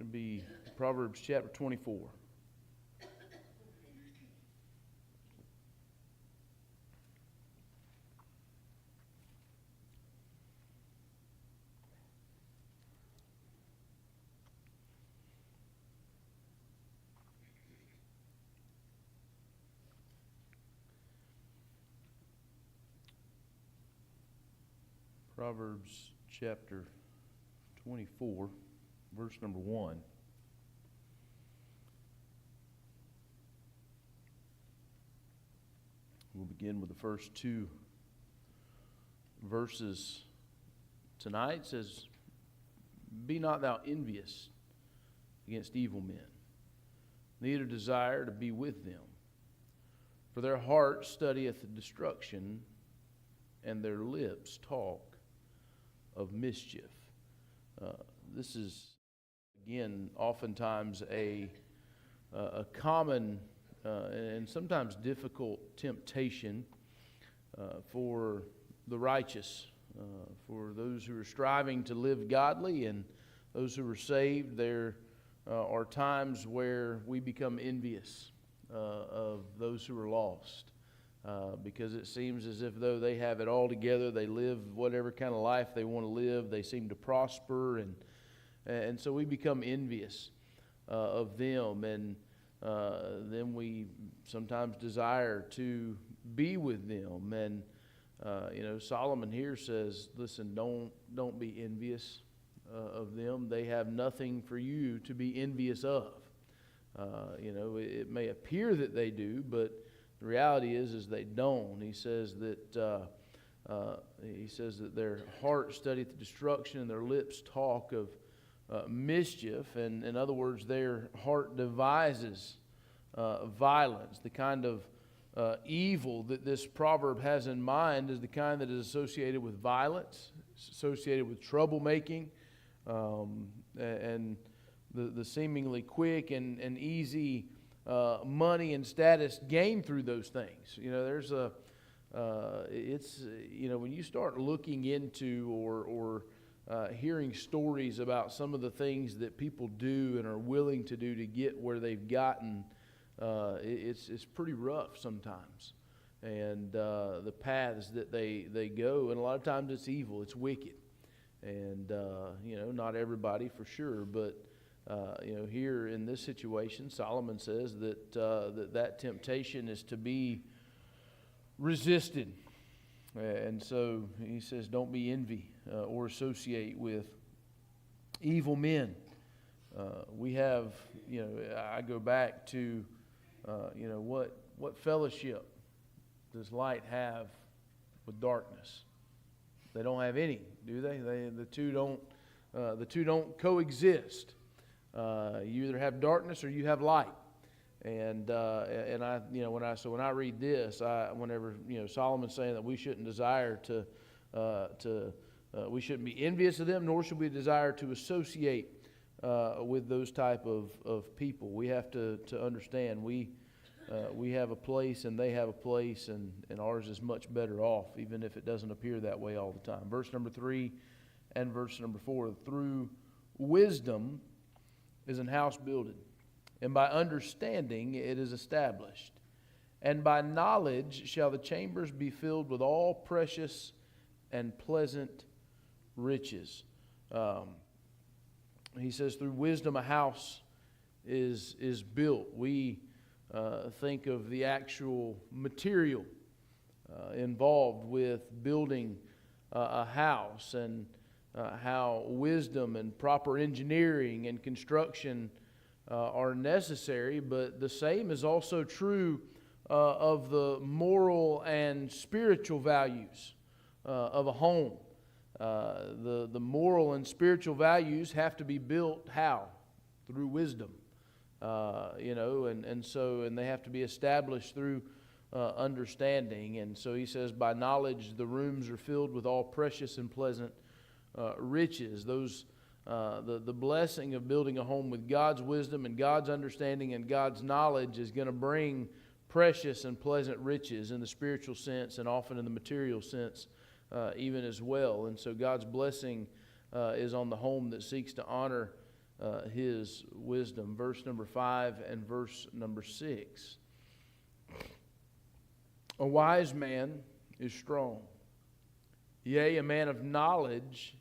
to be Proverbs chapter 24. Proverbs chapter 24, verse number 1. We'll begin with the first two verses tonight. It says, "Be not thou envious against evil men, neither desire to be with them. For their heart studieth destruction, and their lips talk of mischief." This is, again, oftentimes a common and sometimes difficult temptation for the righteous, for those who are striving to live godly and those who are saved. There are times where we become envious of those who are lost. Because it seems as if though they have it all together, they live whatever kind of life they want to live, they seem to prosper, and so we become envious of them, and then we sometimes desire to be with them. And Solomon here says, listen, don't be envious of them. They have nothing for you to be envious of. It may appear that they do, but the reality is they don't. He says that their heart studieth destruction, and their lips talk of mischief. And in other words, their heart devises violence. The kind of evil that this proverb has in mind is the kind that is associated with violence, associated with troublemaking, and the seemingly quick and easy money and status gained through those things. When you start looking into or hearing stories about some of the things that people do and are willing to do to get where they've gotten, it's pretty rough sometimes. And the paths that they go, and a lot of times it's evil, it's wicked. And, not everybody for sure, but here in this situation, Solomon says that temptation is to be resisted. And so he says, don't be envy or associate with evil men. We have, I go back to, what fellowship does light have with darkness? They don't have any, do they? The two don't coexist. You either have darkness or you have light, and I, when I read this, whenever Solomon's saying that we shouldn't desire we shouldn't be envious of them, nor should we desire to associate with those type of people. We have to understand we have a place and they have a place, and ours is much better off, even if it doesn't appear that way all the time. Verse number 3 and verse number 4: through wisdom is an house builded, and by understanding it is established. And by knowledge shall the chambers be filled with all precious and pleasant riches. He says through wisdom a house is built. We think of the actual material involved with building a house, and how wisdom and proper engineering and construction are necessary, but the same is also true of the moral and spiritual values of a home. The moral and spiritual values have to be built how? Through wisdom. And they have to be established through understanding. And so he says, by knowledge the rooms are filled with all precious and pleasant riches. The blessing of building a home with God's wisdom and God's understanding and God's knowledge is going to bring precious and pleasant riches in the spiritual sense, and often in the material sense even as well. And so God's blessing is on the home that seeks to honor his wisdom. Verse number 5 and verse number 6. A wise man is strong. Yea, a man of knowledge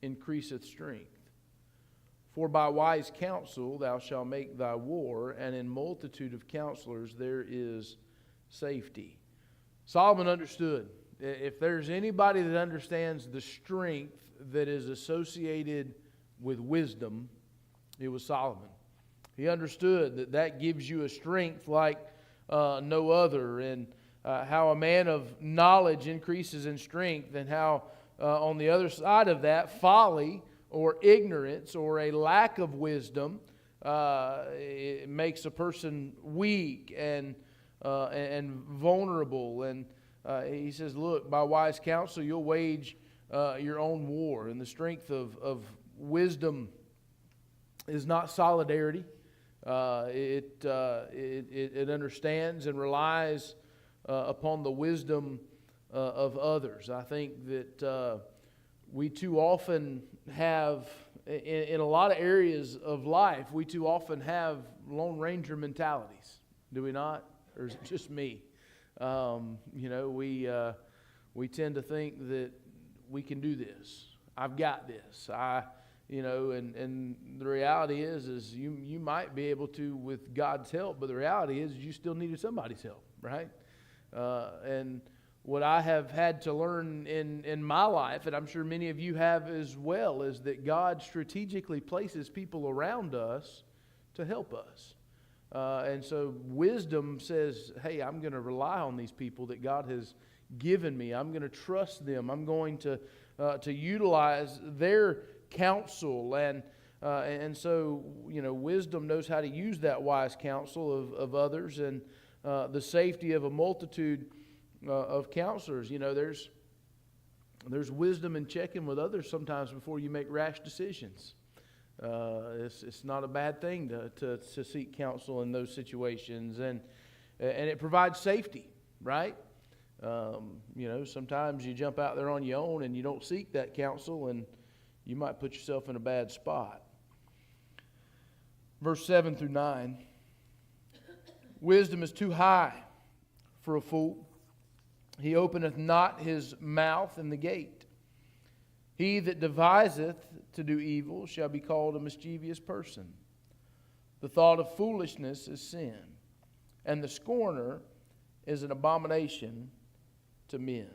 increaseth strength. For by wise counsel thou shalt make thy war, and in multitude of counselors there is safety. Solomon understood. If there's anybody that understands the strength that is associated with wisdom, it was Solomon. He understood that that gives you a strength like no other, and how a man of knowledge increases in strength, and how on the other side of that, folly or ignorance or a lack of wisdom it makes a person weak and vulnerable. And he says, look, by wise counsel you'll wage your own war. And the strength of wisdom is not solidarity. It understands and relies upon the wisdom of others. I think that we too often have, in a lot of areas of life, we too often have Lone Ranger mentalities. Do we not? Or is it just me? We tend to think that we can do this. I've got this. And the reality is you might be able to with God's help, but the reality is you still needed somebody's help, right? And what I have had to learn in my life, and I'm sure many of you have as well, is that God strategically places people around us to help us. And so wisdom says, hey, I'm going to rely on these people that God has given me. I'm going to trust them. I'm going to utilize their counsel. And so, wisdom knows how to use that wise counsel of others, and the safety of a multitude of counselors. There's wisdom in checking with others sometimes before you make rash decisions. It's not a bad thing to seek counsel in those situations, and it provides safety, right? Sometimes you jump out there on your own and you don't seek that counsel, and you might put yourself in a bad spot. Verse 7 through 9. Wisdom is too high for a fool. He openeth not his mouth in the gate. He that deviseth to do evil shall be called a mischievous person. The thought of foolishness is sin, and the scorner is an abomination to men.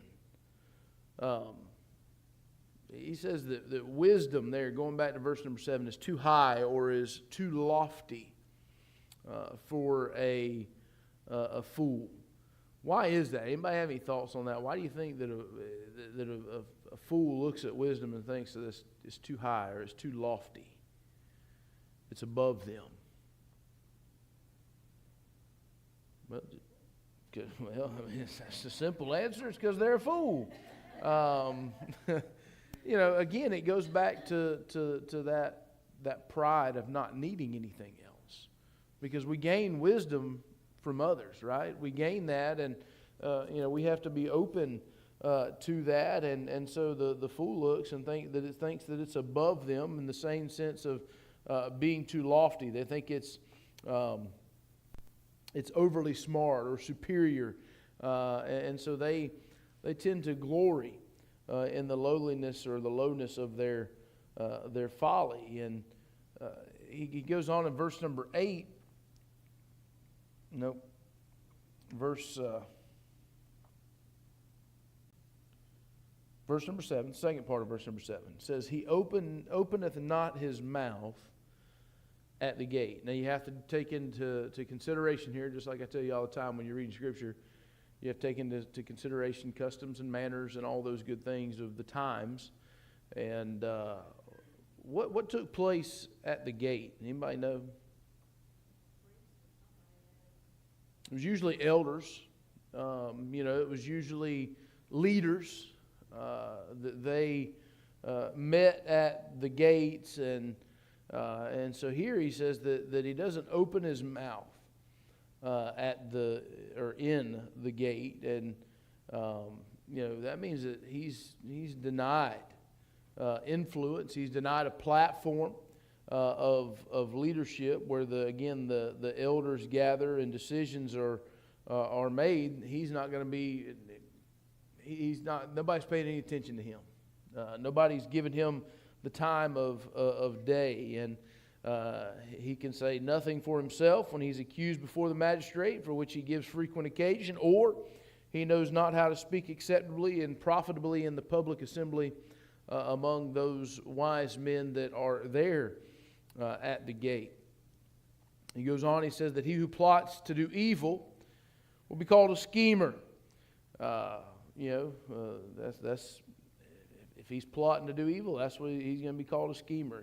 He says that wisdom there, going back to verse number 7, is too high or is too lofty for a fool. Why is that? Anybody have any thoughts on that? Why do you think that a fool looks at wisdom and thinks that this is too high or it's too lofty? It's above them. That's a simple answer. It's because they're a fool. Again, it goes back to that pride of not needing anything else, because we gain wisdom from others, right? We gain that, and we have to be open to that, and so the fool looks and thinks that it's above them in the same sense of being too lofty. They think it's overly smart or superior, and so they tend to glory in the lowliness or the lowness of their folly. And he goes on in verse number 8. Verse number 7, second part of verse number 7, says, he openeth not his mouth at the gate. Now you have to take into consideration here, just like I tell you all the time when you're reading Scripture, you have to take into consideration customs and manners and all those good things of the times. And what took place at the gate? Anybody know? It was usually elders. It was usually leaders that they met at the gates, and so here he says that he doesn't open his mouth in the gate, and that means that he's denied influence. He's denied a platform. of leadership, where the elders gather and decisions are made, he's not going to be. Nobody's paying any attention to him. Nobody's giving him the time of day, and he can say nothing for himself when he's accused before the magistrate, for which he gives frequent occasion, or he knows not how to speak acceptably and profitably in the public assembly among those wise men that are there at the gate. He goes on, he says that he who plots to do evil will be called a schemer. That's if he's plotting to do evil, that's what he's going to be called, a schemer.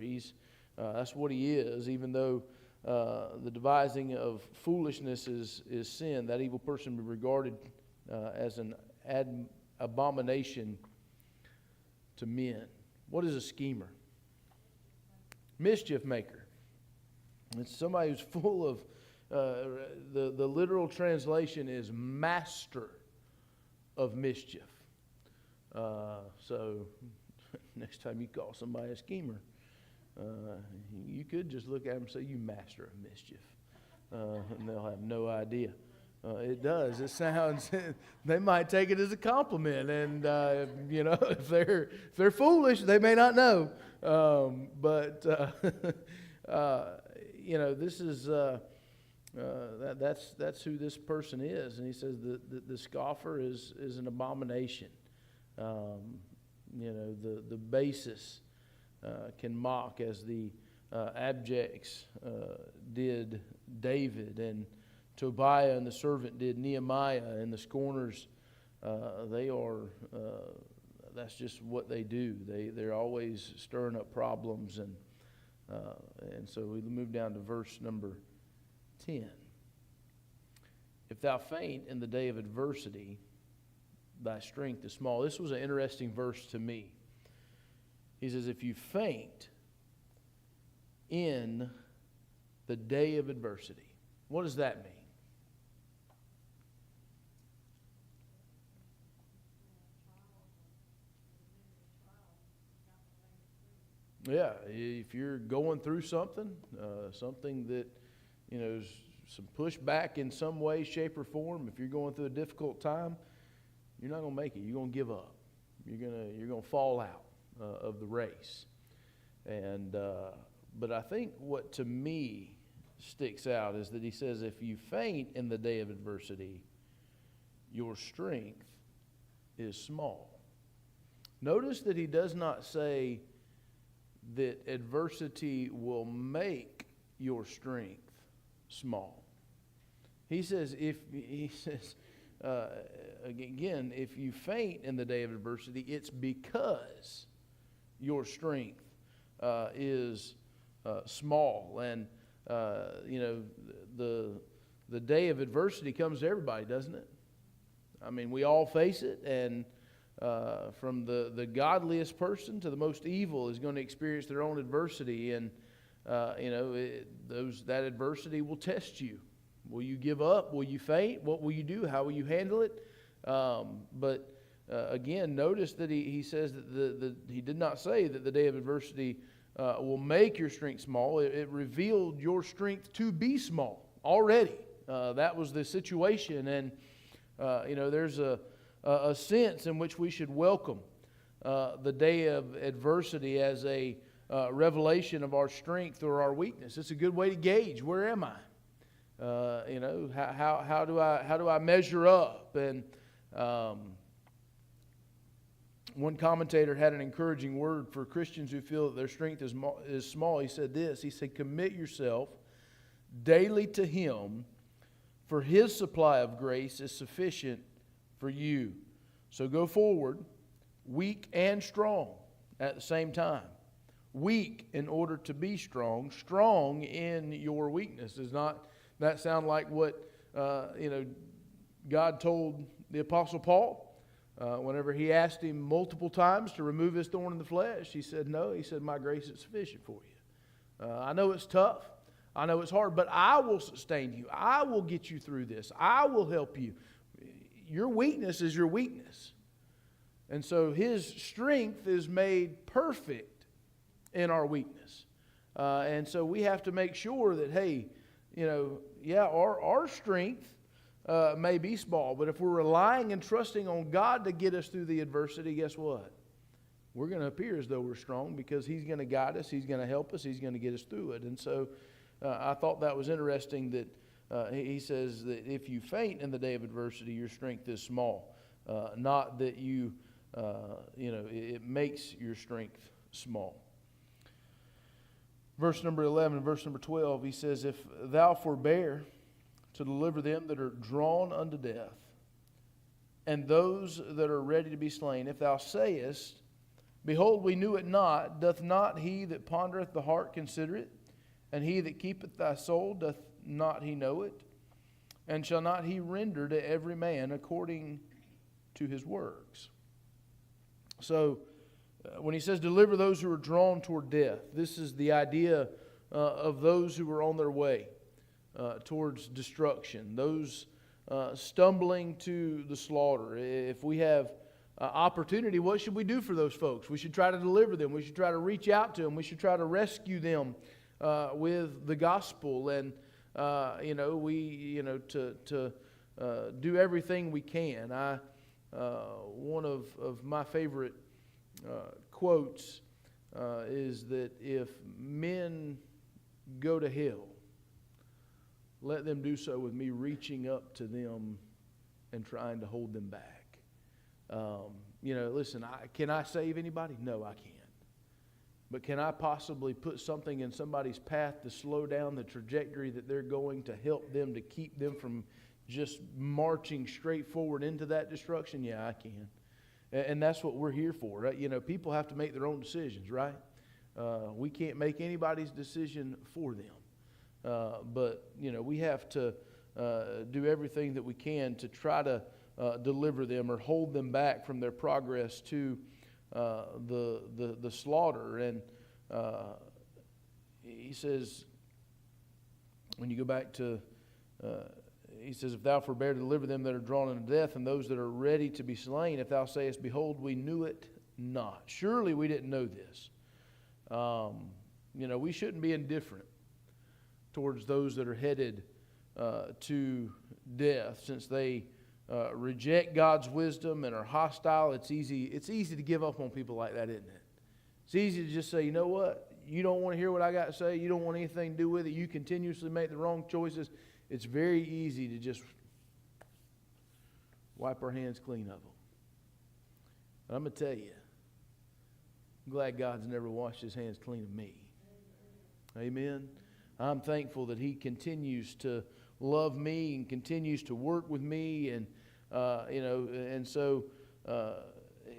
That's what he is. Even though the devising of foolishness is sin, that evil person will be regarded as an abomination to men. What is a schemer? Mischief maker. It's somebody who's full of the literal translation is master of mischief. So next time you call somebody a schemer, you could just look at them and say, "You master of mischief," and they'll have no idea. It does. It sounds. They might take it as a compliment, and if they're foolish, they may not know. This is that's who this person is, and he says the scoffer is an abomination. The basis can mock, as the abjects did David, and Tobiah and the servant did Nehemiah, and the scorners, that's just what they do. They're always stirring up problems, and so we move down to verse number 10. If thou faint in the day of adversity, thy strength is small. This was an interesting verse to me. He says, if you faint in the day of adversity. What does that mean? Yeah, if you're going through something that, is some pushback in some way, shape, or form, if you're going through a difficult time, you're not going to make it. You're going to give up. You're going to fall out of the race. And but I think what to me sticks out is that he says, if you faint in the day of adversity, your strength is small. Notice that he does not say that adversity will make your strength small. He says, if you faint in the day of adversity, it's because your strength is small. And the day of adversity comes to everybody, doesn't it? I mean, we all face it, and from the godliest person to the most evil is going to experience their own adversity, and that adversity will test you. Will you give up? Will you faint? What will you do? How will you handle it? Again, notice that he says that he did not say that the day of adversity will make your strength small. It revealed your strength to be small already. That was the situation, and there's a sense in which we should welcome the day of adversity as a revelation of our strength or our weakness. It's a good way to gauge, where am I? How do I measure up? And one commentator had an encouraging word for Christians who feel that their strength is small. He said this. He said, "Commit yourself daily to Him, for His supply of grace is sufficient for you. So go forward, weak and strong at the same time. Weak in order to be strong, strong in your weakness." Does not that sound like what God told the Apostle Paul? Whenever he asked him multiple times to remove his thorn in the flesh, he said no. He said, "My grace is sufficient for you." I know it's tough. I know it's hard, but I will sustain you. I will get you through this. I will help you. Your weakness is your weakness. And so His strength is made perfect in our weakness. And so we have to make sure that, hey, our strength may be small, but if we're relying and trusting on God to get us through the adversity, guess what? We're going to appear as though we're strong because He's going to guide us, He's going to help us, He's going to get us through it. And so I thought that was interesting that he says that if you faint in the day of adversity, your strength is small. Not that it makes your strength small. Verse number 11 and verse number 12, he says, if thou forbear to deliver them that are drawn unto death, and those that are ready to be slain, if thou sayest, behold, we knew it not, doth not he that pondereth the heart consider it? And he that keepeth thy soul, doth not he know it? And shall not he render to every man according to his works? So, when he says deliver those who are drawn toward death, this is the idea of those who are on their way towards destruction, those stumbling to the slaughter. If we have opportunity, what should we do for those folks? We should try to deliver them. We should try to reach out to them. We should try to rescue them with the gospel, and to do everything we can. One of my favorite quotes is that if men go to hell, let them do so with me reaching up to them and trying to hold them back. Listen, can I save anybody? No, I can't. But can I possibly put something in somebody's path to slow down the trajectory that they're going, to help them, to keep them from just marching straight forward into that destruction? Yeah, I can. And that's what we're here for, right? People have to make their own decisions, right? We can't make anybody's decision for them. But we have to do everything that we can to try to deliver them or hold them back from their progress to the slaughter. And he says, when you go back to, he says, if thou forbear to deliver them that are drawn unto death, and those that are ready to be slain, if thou sayest, behold, we knew it not. Surely we didn't know this. We shouldn't be indifferent towards those that are headed to death, since they reject God's wisdom and are hostile. It's easy to give up on people like that, isn't it? It's easy to just say, you know what? You don't want to hear what I got to say. You don't want anything to do with it. You continuously make the wrong choices. It's very easy to just wipe our hands clean of them. But I'm going to tell you, I'm glad God's never washed His hands clean of me. Amen. I'm thankful that He continues to love me and continues to work with me, and and so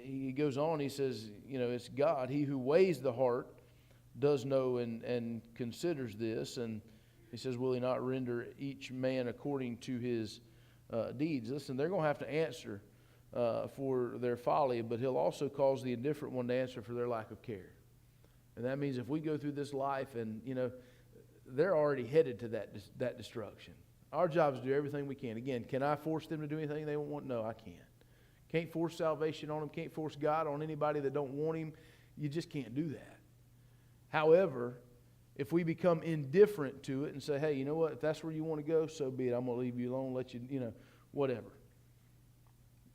he goes on. He says, it's God, He who weighs the heart, does know and considers this. And he says, will He not render each man according to his deeds? Listen, they're going to have to answer for their folly, but He'll also cause the indifferent one to answer for their lack of care. And that means if we go through this life and, they're already headed to that destruction. Our job is to do everything we can. Again, can I force them to do anything they want? No, I can't. Can't force salvation on them. Can't force God on anybody that don't want Him. You just can't do that. However, if we become indifferent to it and say, hey, you know what? If that's where you want to go, so be it. I'm going to leave you alone, let you, whatever.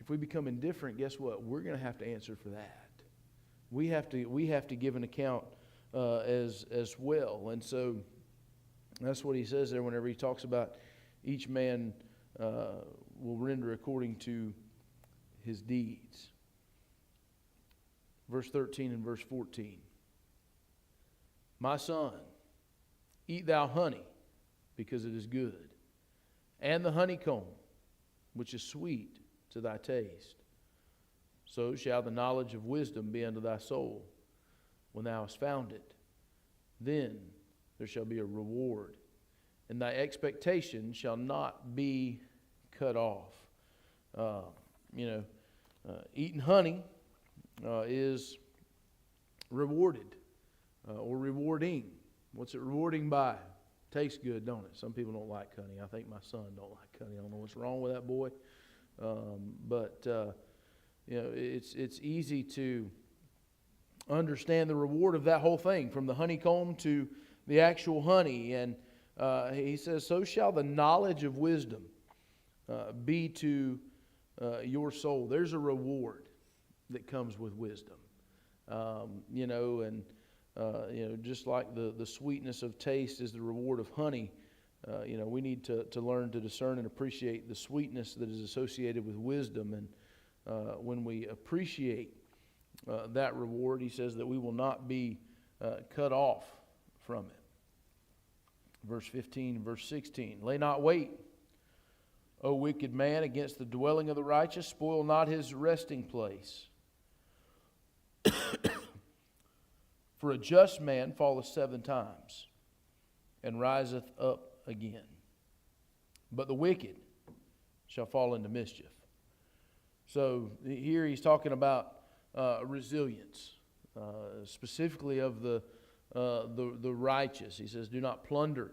If we become indifferent, guess what? We're going to have to answer for that. We have to give an account as well. And so that's what he says there whenever he talks about each man will render according to his deeds. Verse 13 and verse 14. My son, eat thou honey, because it is good, and the honeycomb, which is sweet to thy taste. So shall the knowledge of wisdom be unto thy soul when thou hast found it. Then there shall be a reward, and thy expectation shall not be cut off. Eating honey is rewarded or rewarding. What's it rewarding by? Tastes good, don't it? Some people don't like honey. I think my son don't like honey. I don't know what's wrong with that boy. It's easy to understand the reward of that whole thing, from the honeycomb to the actual honey. And he says, so shall the knowledge of wisdom be to your soul. There's a reward that comes with wisdom. Just like the sweetness of taste is the reward of honey, we need to learn to discern and appreciate the sweetness that is associated with wisdom. And when we appreciate that reward, he says that we will not be cut off from it. Verse 15 and verse 16. Lay not wait, O wicked man, against the dwelling of the righteous. Spoil not his resting place. For a just man falleth 7 times, and riseth up again. But the wicked shall fall into mischief. So here he's talking about resilience, specifically of the righteous. He says, do not plunder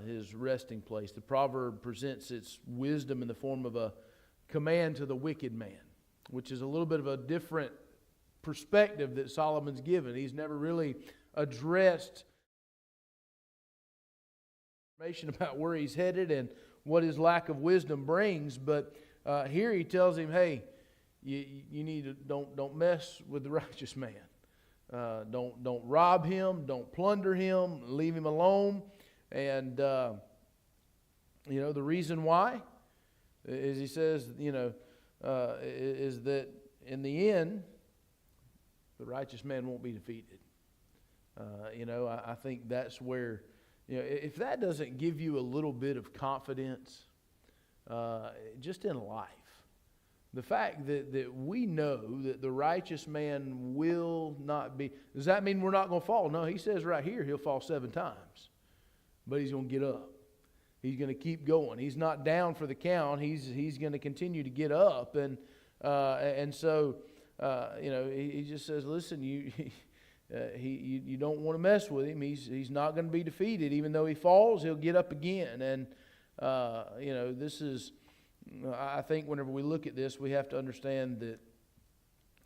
his resting place. The proverb presents its wisdom in the form of a command to the wicked man, which is a little bit of a different perspective that Solomon's given. He's never really addressed information about where he's headed and what his lack of wisdom brings, but here he tells him, hey, you need to don't mess with the righteous man. Don't rob him, don't plunder him, leave him alone. And the reason why is, he says, is that in the end the righteous man won't be defeated. I think that's where, if that doesn't give you a little bit of confidence, just in life, the fact that we know that the righteous man will not be, does that mean we're not going to fall? No, he says right here he'll fall 7 times, but he's going to get up. He's going to keep going. He's not down for the count. He's going to continue to get up, and so he just says, listen, you don't want to mess with him. He's not going to be defeated. Even though he falls, he'll get up again. And this is, I think whenever we look at this, we have to understand that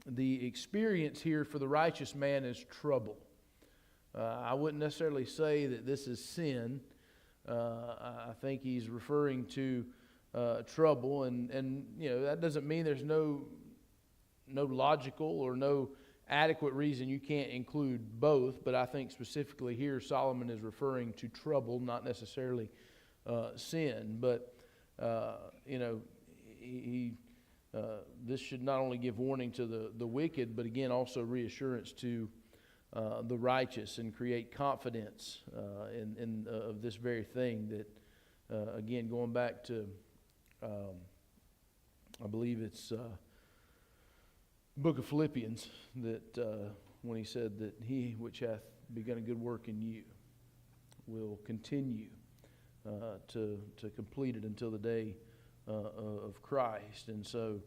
the experience here for the righteous man is trouble. I wouldn't necessarily say that this is sin. I think he's referring to trouble, and that doesn't mean there's no logical or no adequate reason you can't include both, but I think specifically here Solomon is referring to trouble, not necessarily sin. But this should not only give warning to the wicked, but again also reassurance to the righteous, and create confidence in of this very thing. That again, going back to I believe it's book of Philippians, that when he said that he which hath begun a good work in you will continue to complete it until the day of Christ. And so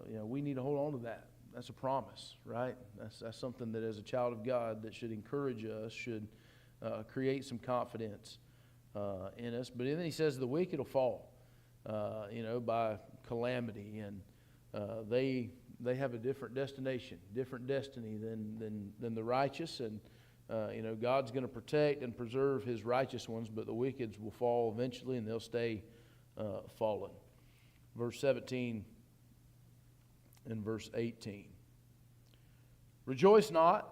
we need to hold on to that. That's a promise, right? That's something that as a child of God that should encourage us, should create some confidence in us. But then he says the wicked will fall by calamity, and they have a different destination, different destiny than the righteous. And God's going to protect and preserve his righteous ones, but the wicked will fall eventually, and they'll stay fallen. Verse 17 and verse 18. Rejoice not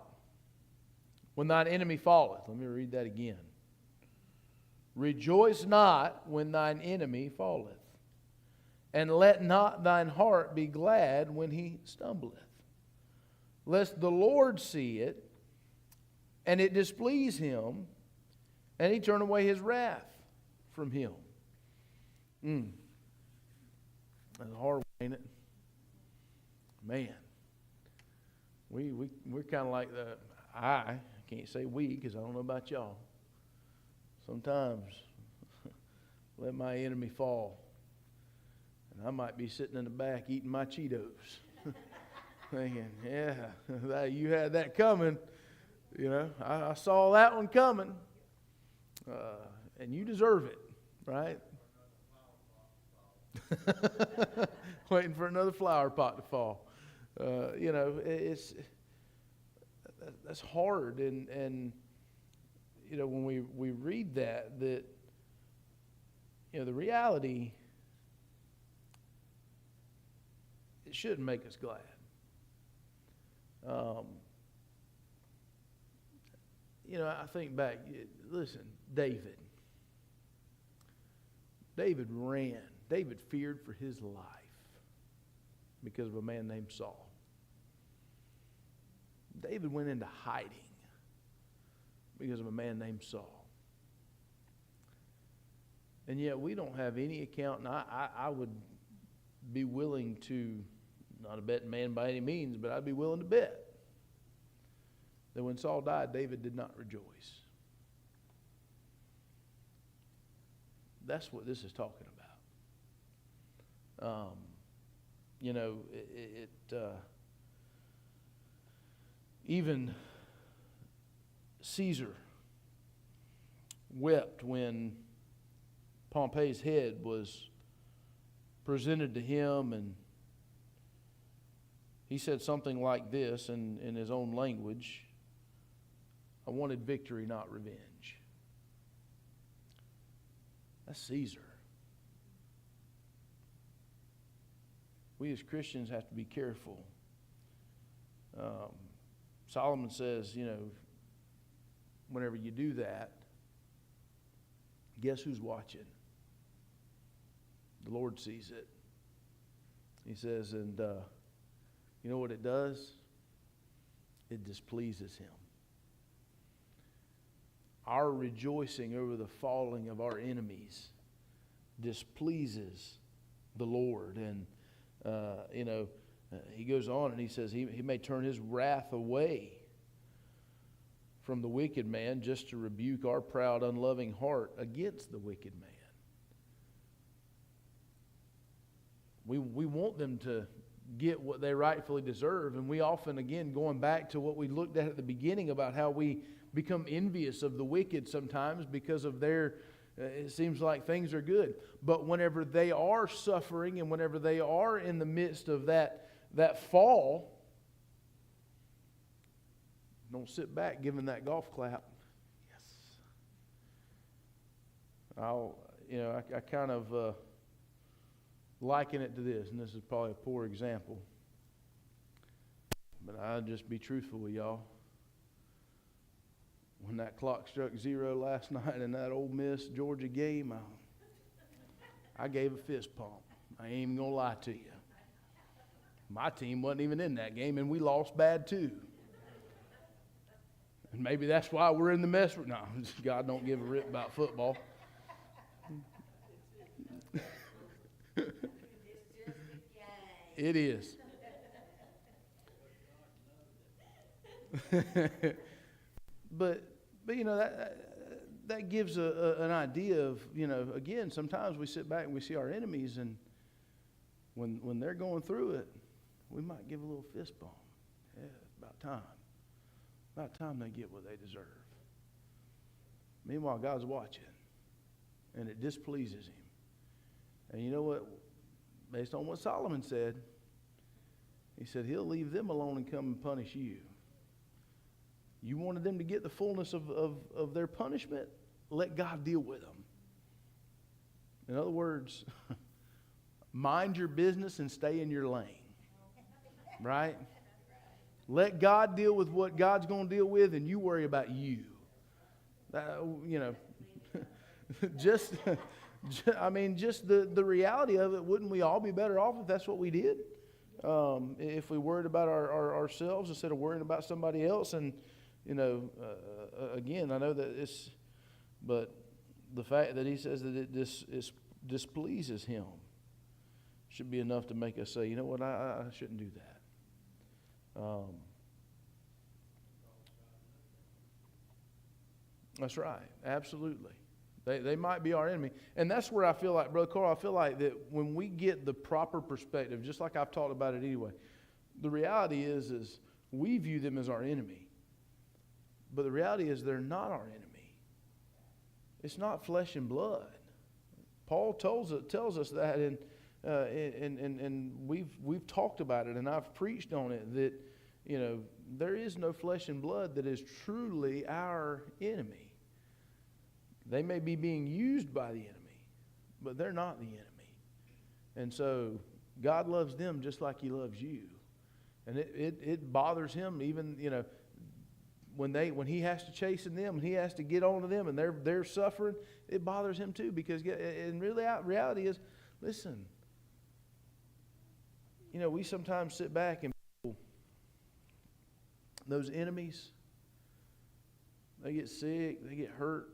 when thine enemy falleth. Let me read that again. Rejoice not when thine enemy falleth, and let not thine heart be glad when he stumbleth, lest the Lord see it, and it displease him, and he turn away his wrath from him. That's hard, ain't it? Man, we're kind of like I can't say we, because I don't know about y'all. Sometimes let my enemy fall, and I might be sitting in the back eating my Cheetos, thinking, yeah, you had that coming. I saw that one coming, and you deserve it, right? Waiting for another flower pot to fall. It's that's hard, and when we read that the reality, it shouldn't make us glad. I think back, listen, David ran. David feared for his life because of a man named Saul. David went into hiding because of a man named Saul. And yet we don't have any account, and I would be willing to, not a betting man by any means, but I'd be willing to bet that when Saul died, David did not rejoice. That's what this is talking about. Even Caesar wept when Pompey's head was presented to him, and he said something like this in his own language: "I wanted victory, not revenge." That's Caesar. We as Christians have to be careful. Solomon says, whenever you do that, guess who's watching? The Lord sees it. He says, and you know what it does? It displeases Him. Our rejoicing over the falling of our enemies displeases the Lord. And, he goes on and he says he may turn His wrath away from the wicked man just to rebuke our proud, unloving heart against the wicked man. We want them to get what they rightfully deserve, and we often, again, going back to what we looked at the beginning about how we become envious of the wicked sometimes because of their, it seems like things are good. But whenever they are suffering and whenever they are in the midst of that fall, don't sit back giving that golf clap. Yes. I kind of liken it to this, and this is probably a poor example, but I'll just be truthful with y'all. When that clock struck 0 last night in that Ole Miss Georgia game, I gave a fist pump. I ain't even going to lie to you. My team wasn't even in that game, and we lost bad too. And maybe that's why we're in the mess. No, God don't give a rip about football. It is. But that gives an idea of, again, sometimes we sit back and we see our enemies, and when they're going through it, we might give a little fist bump. Yeah, it's about time. About time they get what they deserve. Meanwhile, God's watching, and it displeases Him. And you know what? Based on what Solomon said, he said He'll leave them alone and come and punish you. You wanted them to get the fullness of their punishment? Let God deal with them. In other words, mind your business and stay in your lane. Right? Let God deal with what God's going to deal with, and you worry about you. Just the reality of it, wouldn't we all be better off if that's what we did? If we worried about ourselves instead of worrying about somebody else. And, again, I know that but the fact that He says that it displeases Him should be enough to make us say, you know what, I shouldn't do that. That's right. Absolutely. They might be our enemy. And that's where I feel like, Brother Carl, I feel like that when we get the proper perspective, just like I've talked about it anyway, the reality is we view them as our enemy. But the reality is they're not our enemy. It's not flesh and blood. Paul tells us that, and we've talked about it, and I've preached on it, that there is no flesh and blood that is truly our enemy. They may be being used by the enemy, but they're not the enemy. And so God loves them just like He loves you. And it bothers Him even, when He has to chasten them, and He has to get on to them, and they're suffering, it bothers Him too. Because reality is, listen, we sometimes sit back and those enemies, they get sick, they get hurt.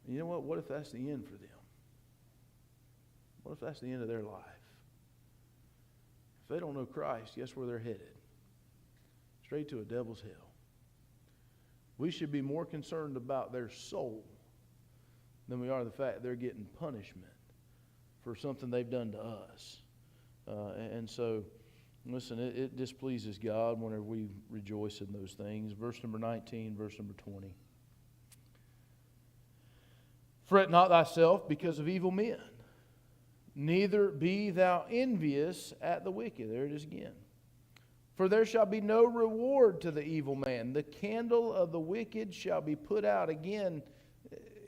And you know what? What if that's the end for them? What if that's the end of their life? If they don't know Christ, guess where they're headed? Straight to a devil's hell. We should be more concerned about their soul than we are the fact they're getting punishment for something they've done to us. And so, listen, it displeases God whenever we rejoice in those things. Verse number 19, verse number 20. Fret not thyself because of evil men, neither be thou envious at the wicked. There it is again. For there shall be no reward to the evil man. The candle of the wicked shall be put out. Again,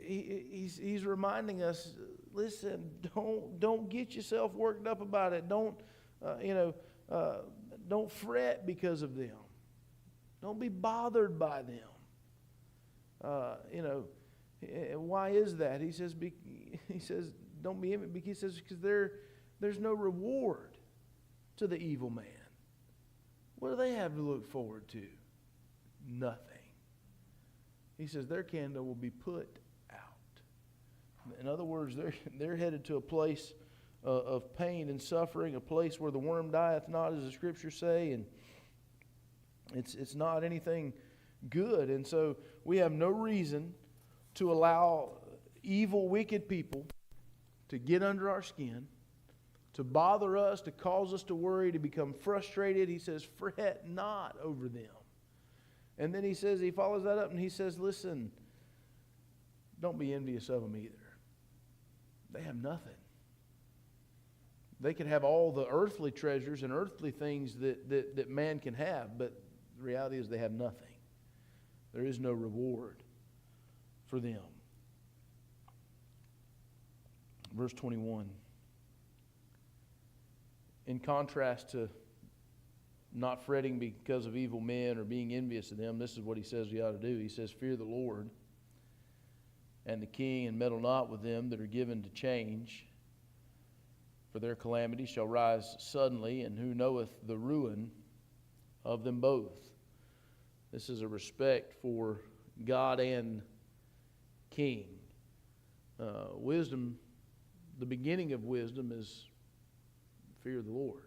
he's reminding us, listen, don't get yourself worked up about it. Don't fret because of them. Don't be bothered by them. Why is that? He says don't be envious. He says because there's no reward to the evil man. What do they have to look forward to? Nothing. He says their candle will be put out. In other words, they're headed to a place of pain and suffering, a place where the worm dieth not, as the Scriptures say, and it's not anything good. And so we have no reason to allow evil, wicked people to get under our skin, to bother us, to cause us to worry, to become frustrated. He says, fret not over them. And then he follows that up and he says, listen, don't be envious of them either. They have nothing. They can have all the earthly treasures and earthly things that man can have, but the reality is they have nothing. There is no reward for them. Verse 21. In contrast to not fretting because of evil men or being envious of them, this is what he says we ought to do. He says, fear the Lord and the king, and meddle not with them that are given to change. For their calamity shall rise suddenly, and who knoweth the ruin of them both. This is a respect for God and king. Wisdom, the beginning of wisdom is fear of the Lord,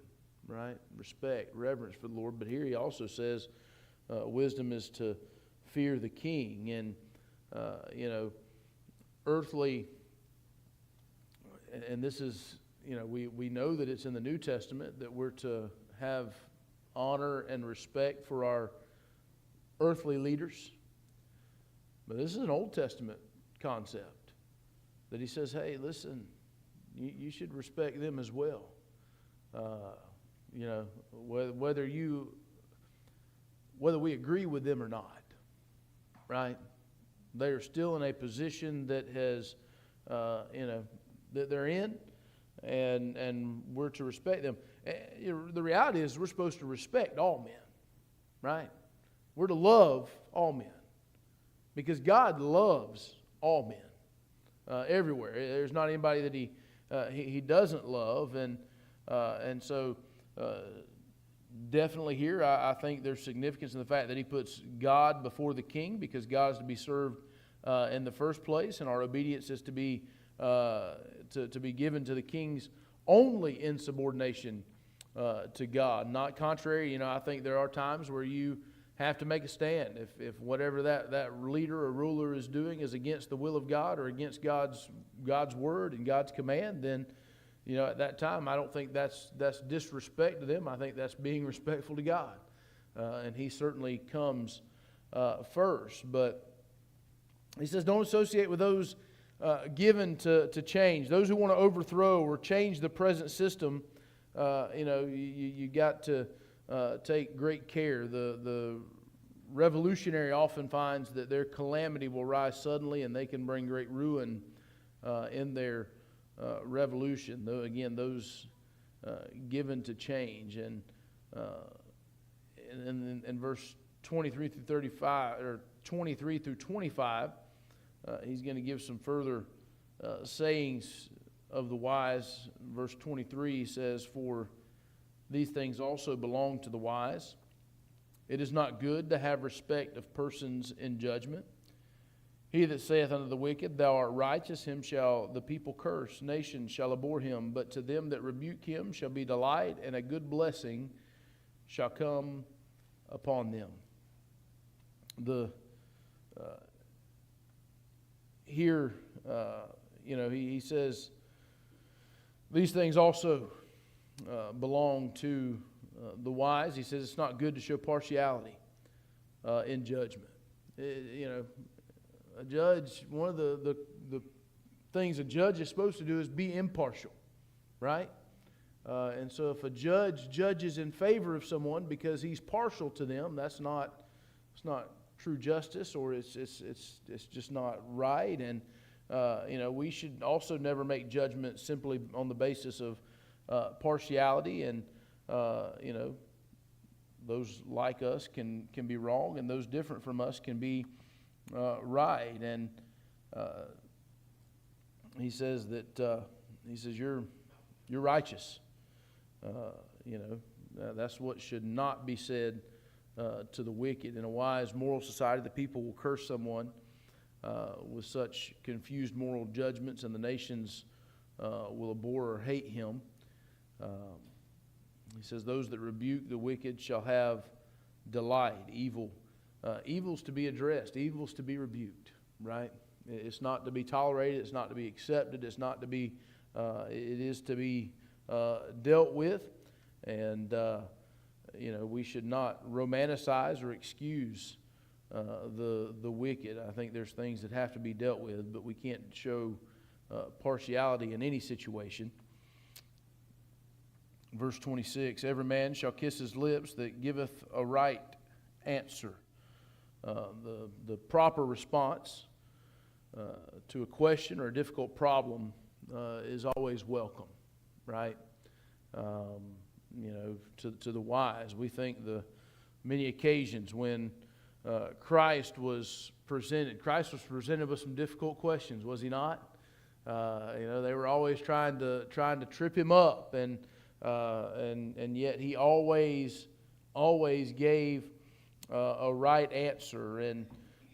right? Respect, reverence for the Lord. But here he also says wisdom is to fear the king. And, earthly, and this is, we know that it's in the New Testament that we're to have honor and respect for our earthly leaders. But this is an Old Testament concept that he says, hey, listen, you should respect them as well. Whether we agree with them or not, right? They are still in a position that has, that they're in, and we're to respect them. The reality is we're supposed to respect all men, right? We're to love all men because God loves all men everywhere. There's not anybody that He doesn't love, and so definitely here I think there's significance in the fact that He puts God before the king, because God is to be served in the first place, and our obedience is to be given to the kings only in subordination to God, not contrary. I think there are times where you have to make a stand. If whatever that leader or ruler is doing is against the will of God or against God's word and God's command, then at that time I don't think that's disrespect to them. I think that's being respectful to God, and He certainly comes first. But he says, don't associate with those given to change, those who want to overthrow or change the present system. You got to take great care. The revolutionary often finds that their calamity will rise suddenly, and they can bring great ruin in their revolution. Though again, those given to change, and in verse 23 through 35 or 23 through 25, he's going to give some further sayings of the wise. Verse 23 says, "For these things also belong to the wise. It is not good to have respect of persons in judgment. He that saith unto the wicked, Thou art righteous, him shall the people curse. Nations shall abhor him. But to them that rebuke him shall be delight, and a good blessing shall come upon them." He says, these things also belong to the wise. He says it's not good to show partiality in judgment. A judge, one of the things a judge is supposed to do is be impartial, right? And so if a judge judges in favor of someone because he's partial to them, it's not true justice, or it's just not right. And we should also never make judgments simply on the basis of partiality. And those like us can be wrong, and those different from us can be right. And he says you're righteous. That's what should not be said to the wicked. In a wise moral society, the people will curse someone with such confused moral judgments, and the nations will abhor or hate him. He says, "Those that rebuke the wicked shall have delight." Evil's to be addressed. Evil's to be rebuked, right? It's not to be tolerated. It's not to be accepted. It's not to be. It is to be dealt with, and we should not romanticize or excuse the wicked. I think there's things that have to be dealt with, but we can't show partiality in any situation. Verse 26, "Every man shall kiss his lips that giveth a right answer." The proper response to a question or a difficult problem is always welcome, right? To the wise, we think the many occasions when Christ was presented with some difficult questions, was he not? They were always trying to trip him up, and yet he always gave a right answer. And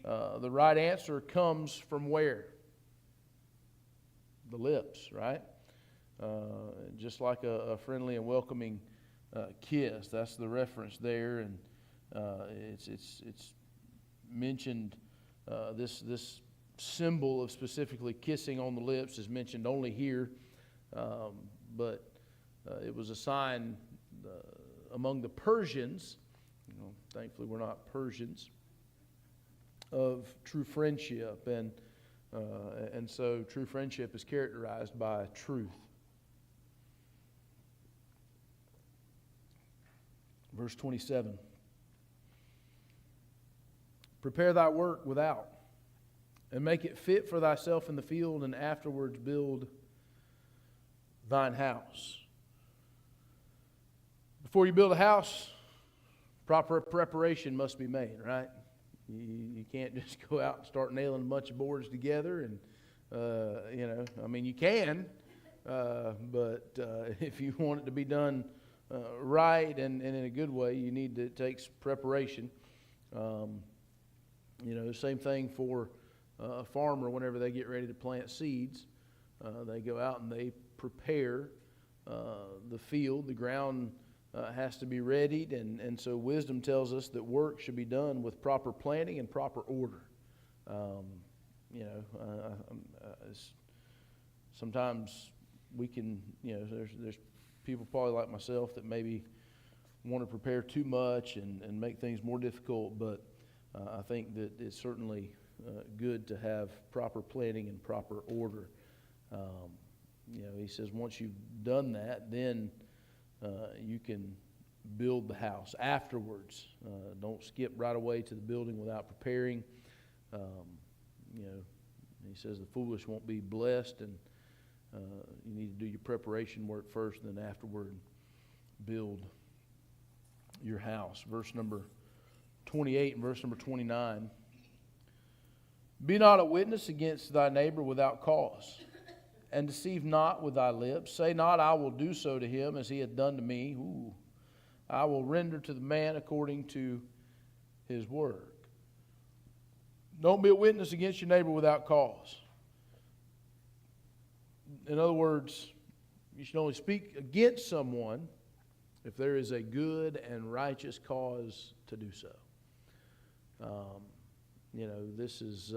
the right answer comes from where? The lips, right? Just like a friendly and welcoming kiss. That's the reference there, and it's mentioned. This symbol of specifically kissing on the lips is mentioned only here, but it was a sign among the Persians. Thankfully, we're not Persians, of true friendship, and so true friendship is characterized by truth. Verse 27. "Prepare thy work without, and make it fit for thyself in the field, and afterwards build thine house." Before you build a house, proper preparation must be made, right? You can't just go out and start nailing a bunch of boards together, and you can, but if you want it to be done right and in a good way, it takes preparation. Same thing for a farmer. Whenever they get ready to plant seeds, they go out and they prepare the field. The ground has to be readied, and so wisdom tells us that work should be done with proper planning and proper order. Sometimes we can, there's people probably like myself that maybe want to prepare too much and make things more difficult, but I think that it's certainly good to have proper planning and proper order. He says once you've done that, then you can build the house afterwards. Don't skip right away to the building without preparing. You know, he says the foolish won't be blessed, and you need to do your preparation work first, and then afterward build your house. Verse number 28 and verse number 29. Be not a witness against thy neighbor without cause, and deceive not with thy lips. Say not, I will do so to him as he hath done to me. Ooh. I will render to the man according to his work. Don't be a witness against your neighbor without cause. In other words, you should only speak against someone if there is a good and righteous cause to do so. You know, this is,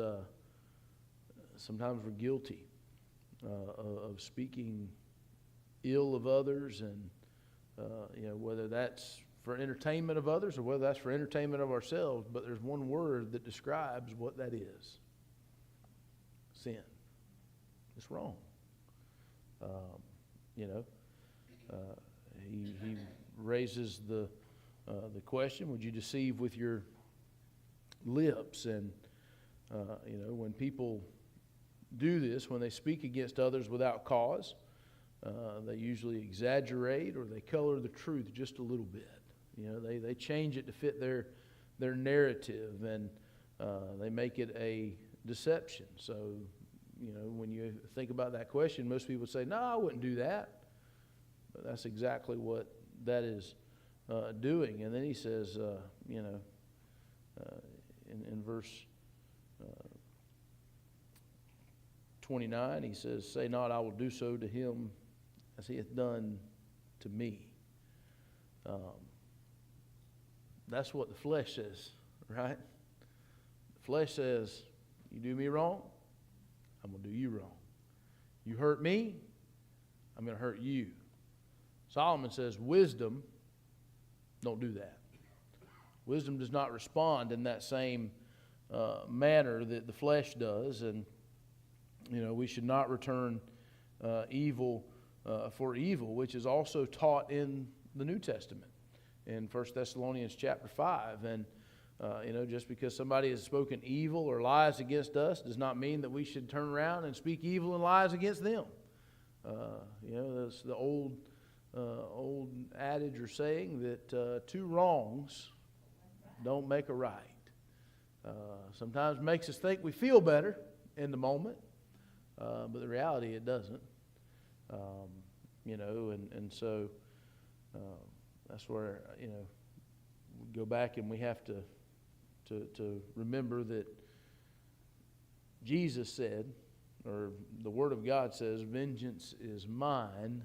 sometimes we're guilty of speaking ill of others, and, you know, whether that's for entertainment of others or whether that's for entertainment of ourselves, but there's one word that describes what that is. Sin. It's wrong. You know, he raises the question, would you deceive with your lips? And, you know, when people do this, when they speak against others without cause, they usually exaggerate or they color the truth just a little bit. You know, they change it to fit their narrative, and they make it a deception. So, you know, when you think about that question, most people say, no, I wouldn't do that. But that's exactly what that is doing. And then he says, you know, in verse 29, he says, say not, I will do so to him as he hath done to me. That's what the flesh says, right? The flesh says, you do me wrong, I'm going to do you wrong. You hurt me, I'm going to hurt you. Solomon says, wisdom, don't do that. Wisdom does not respond in that same manner that the flesh does. And, you know, we should not return evil for evil, which is also taught in the New Testament in 1 Thessalonians chapter 5. And, you know, just because somebody has spoken evil or lies against us does not mean that we should turn around and speak evil and lies against them. You know, that's the old adage or saying that two wrongs don't make a right. Sometimes it makes us think we feel better in the moment, but the reality it doesn't. You know, and so that's where, you know, we go back and we have to remember that Jesus said, or the Word of God says, vengeance is mine,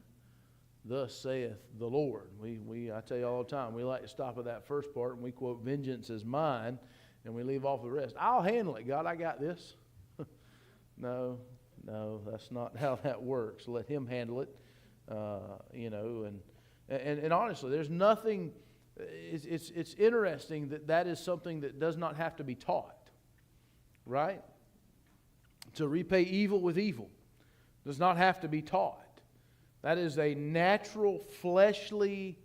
thus saith the Lord. I tell you all the time, we like to stop at that first part and we quote, vengeance is mine, and we leave off the rest. I'll handle it, God, I got this. No, that's not how that works. Let him handle it. You know, and honestly, there's nothing, it's interesting that is something that does not have to be taught, right? To repay evil with evil does not have to be taught. That is a natural fleshly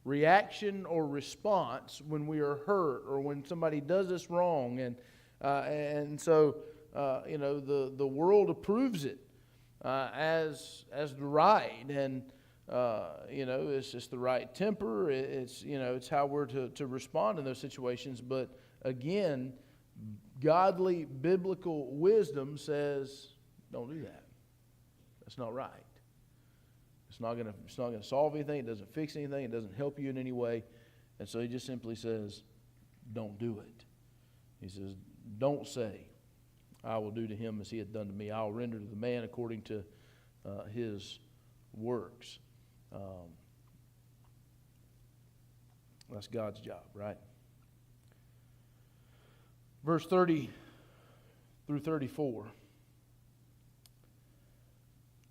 reaction or response when we are hurt or when somebody does us wrong. And so, you know, the world approves it as the right. And, you know, it's just the right temper. It's, you know, it's how we're to respond in those situations. But again, godly biblical wisdom says, don't do that. That's not right. It's not going to solve anything. It doesn't fix anything. It doesn't help you in any way. And so he just simply says, don't do it. He says, don't say, I will do to him as he hath done to me. I will render to the man according to his works. That's God's job, right? Verse 30 through 34.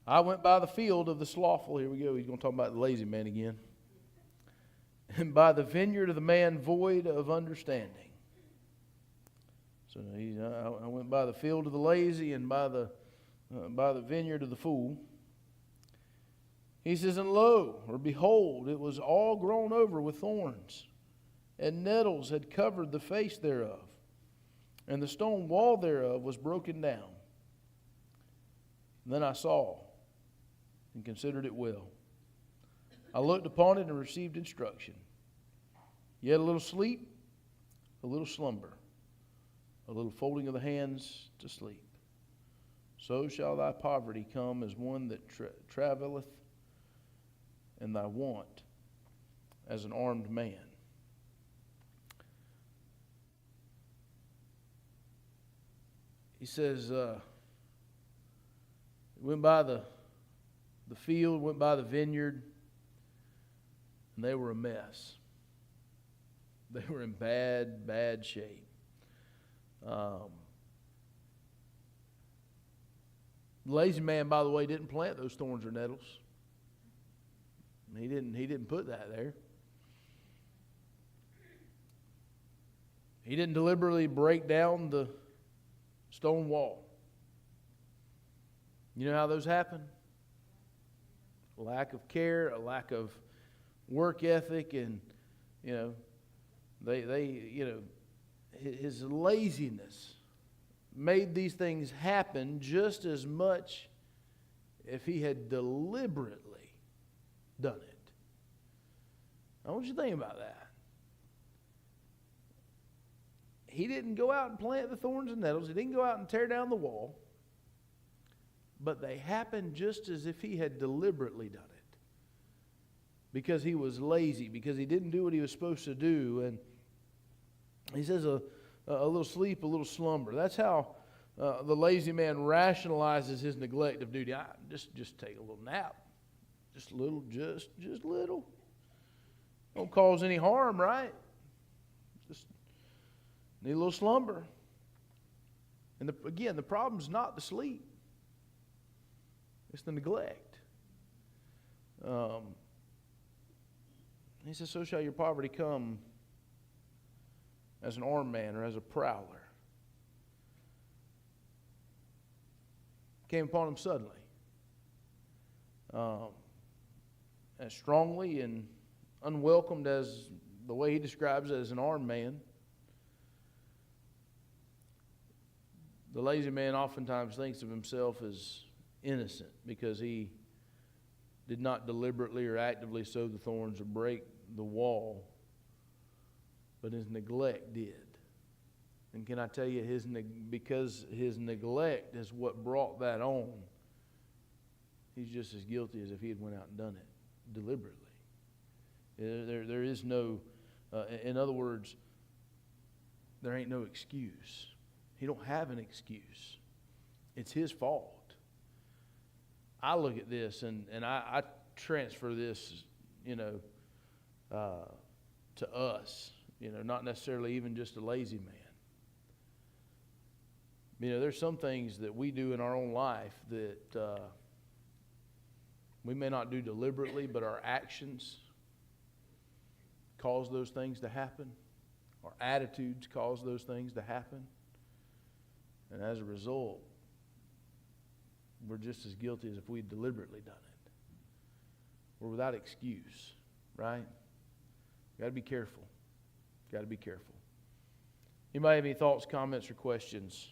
I went by the field of the slothful. Here we go. He's going to talk about the lazy man again. And by the vineyard of the man void of understanding. So I went by the field of the lazy and by the vineyard of the fool. He says, and lo, or behold, it was all grown over with thorns, and nettles had covered the face thereof, and the stone wall thereof was broken down. Then I saw and considered it well. I looked upon it and received instruction. Yet a little sleep, a little slumber, a little folding of the hands to sleep. So shall thy poverty come as one that travelleth, and thy want as an armed man. He says, went by the field, went by the vineyard, and they were a mess. They were in bad, bad shape. The lazy man, by the way, didn't plant those thorns or nettles. He didn't put that there. He didn't deliberately break down the stone wall. You know how those happen? A lack of care, a lack of work ethic, and his laziness made these things happen just as much if he had deliberately done it. I want you to think about that. He didn't go out and plant the thorns and nettles. He didn't go out and tear down the wall. But they happened just as if he had deliberately done it. Because he was lazy, because he didn't do what he was supposed to do. And he says a little sleep, a little slumber. That's how the lazy man rationalizes his neglect of duty. Just take a little nap. Just little. Don't cause any harm, right? Just need a little slumber. And again, the problem's not the sleep. It's the neglect. He says, so shall your poverty come as an armed man or as a prowler. Came upon him suddenly. As strongly and unwelcomed as the way he describes it as an armed man. The lazy man oftentimes thinks of himself as innocent because he did not deliberately or actively sow the thorns or break the wall, but his neglect did. And can I tell you, because his neglect is what brought that on, he's just as guilty as if he had went out and done it deliberately. There is no, in other words, there ain't no excuse. He don't have an excuse. It's his fault. I look at this and I transfer this, to us, not necessarily even just a lazy man. There's some things that we do in our own life that we may not do deliberately, but our actions cause those things to happen. Our attitudes cause those things to happen. And as a result, we're just as guilty as if we had deliberately done it. We're without excuse, right? Got to be careful. Got to be careful. Anybody have any thoughts, comments, or questions